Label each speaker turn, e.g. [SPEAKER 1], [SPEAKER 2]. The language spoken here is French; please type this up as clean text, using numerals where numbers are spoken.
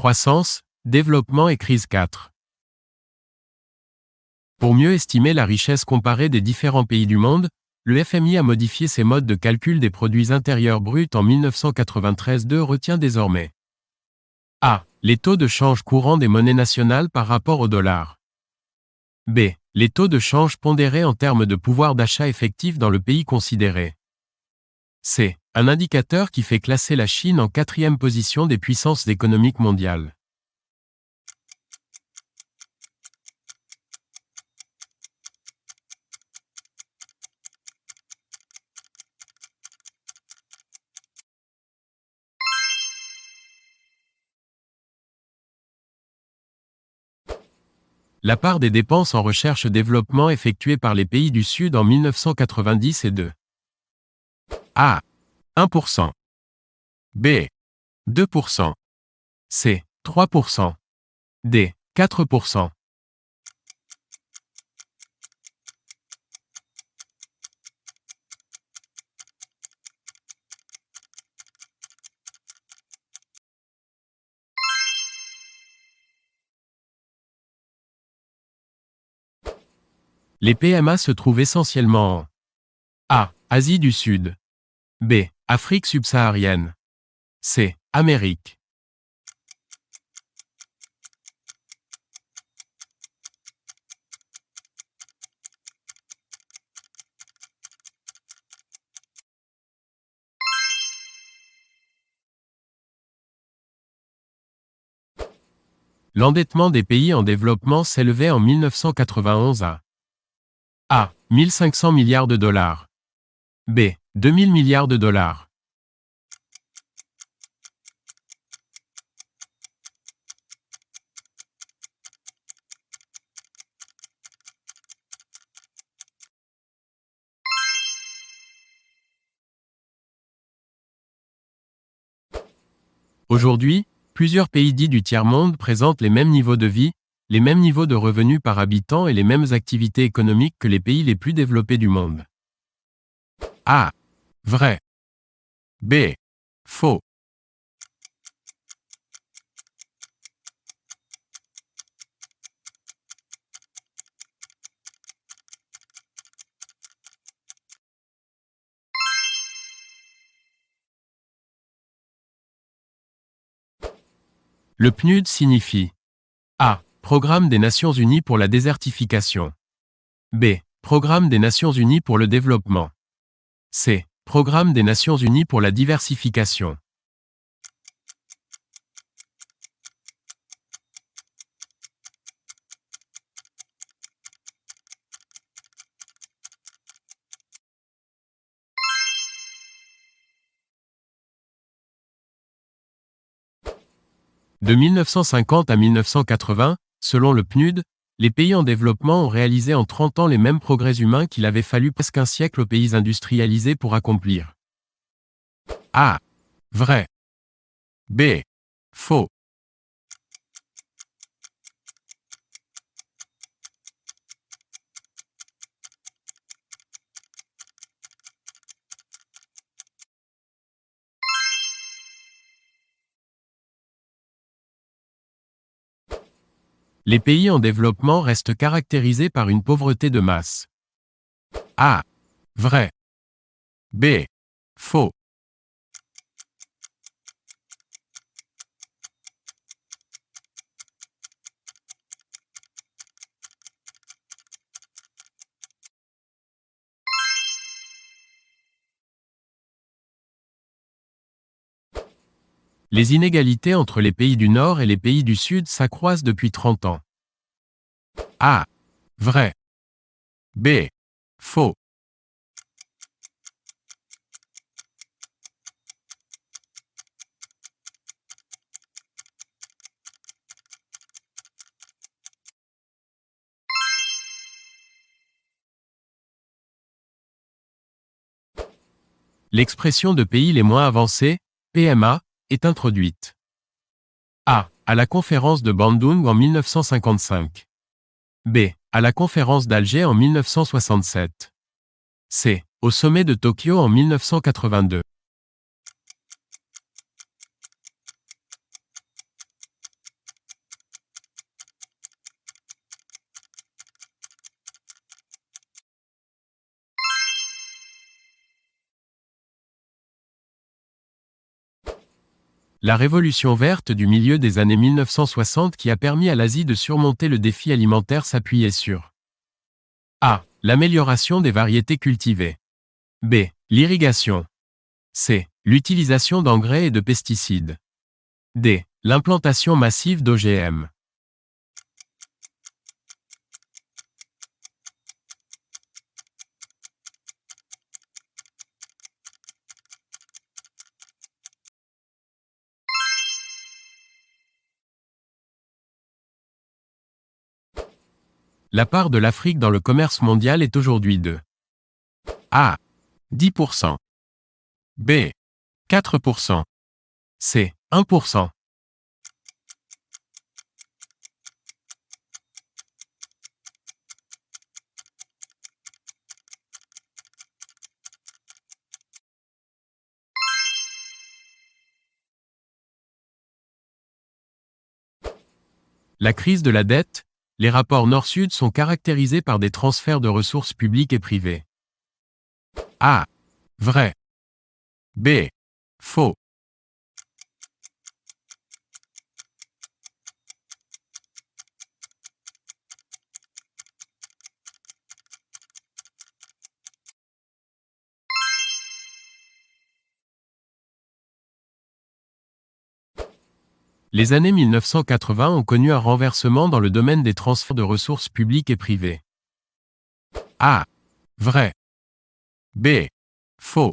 [SPEAKER 1] Croissance, développement et crise 4. Pour mieux estimer la richesse comparée des différents pays du monde, le FMI a modifié ses modes de calcul des produits intérieurs bruts en 1993. Retient désormais A. Les taux de change courants des monnaies nationales par rapport au dollar. B. Les taux de change pondérés en termes de pouvoir d'achat effectif dans le pays considéré. C. Un indicateur qui fait classer la Chine en 4e position des puissances économiques mondiales. La part des dépenses en recherche-développement effectuées par les pays du Sud en 1990 est de A. 1%. B. 2%. C. 3%. D. 4%. Les PMA se trouvent essentiellement en A. Asie du Sud. B. Afrique subsaharienne. C. Amérique. L'endettement des pays en développement s'élevait en 1991 à A. 1500 milliards de dollars. B. 2000 milliards de dollars. Aujourd'hui, plusieurs pays dits du tiers-monde présentent les mêmes niveaux de vie, les mêmes niveaux de revenus par habitant et les mêmes activités économiques que les pays les plus développés du monde. A. Vrai. B. Faux. Le PNUD signifie A. Programme des Nations Unies pour la désertification. B. Programme des Nations Unies pour le développement. C. Programme des Nations Unies pour la diversification. De 1950 à 1980, selon le PNUD, les pays en développement ont réalisé en 30 ans les mêmes progrès humains qu'il avait fallu presque un siècle aux pays industrialisés pour accomplir. A. Vrai. B. Faux. Les pays en développement restent caractérisés par une pauvreté de masse. A. Vrai. B. Faux. Les inégalités entre les pays du Nord et les pays du Sud s'accroissent depuis 30 ans. A. Vrai. B. Faux. L'expression de pays les moins avancés, PMA, est introduite. A. À la conférence de Bandung en 1955. B. À la conférence d'Alger en 1967. C. Au sommet de Tokyo en 1982. La révolution verte du milieu des années 1960 qui a permis à l'Asie de surmonter le défi alimentaire s'appuyait sur A. L'amélioration des variétés cultivées. B. L'irrigation. C. L'utilisation d'engrais et de pesticides. D. L'implantation massive d'OGM. La part de l'Afrique dans le commerce mondial est aujourd'hui de A. 10%. B. 4%. C. 1%. La crise de la dette, les rapports Nord-Sud sont caractérisés par des transferts de ressources publiques et privées. A. Vrai. B. Faux. Les années 1980 ont connu un renversement dans le domaine des transferts de ressources publiques et privées. A. Vrai. B. Faux.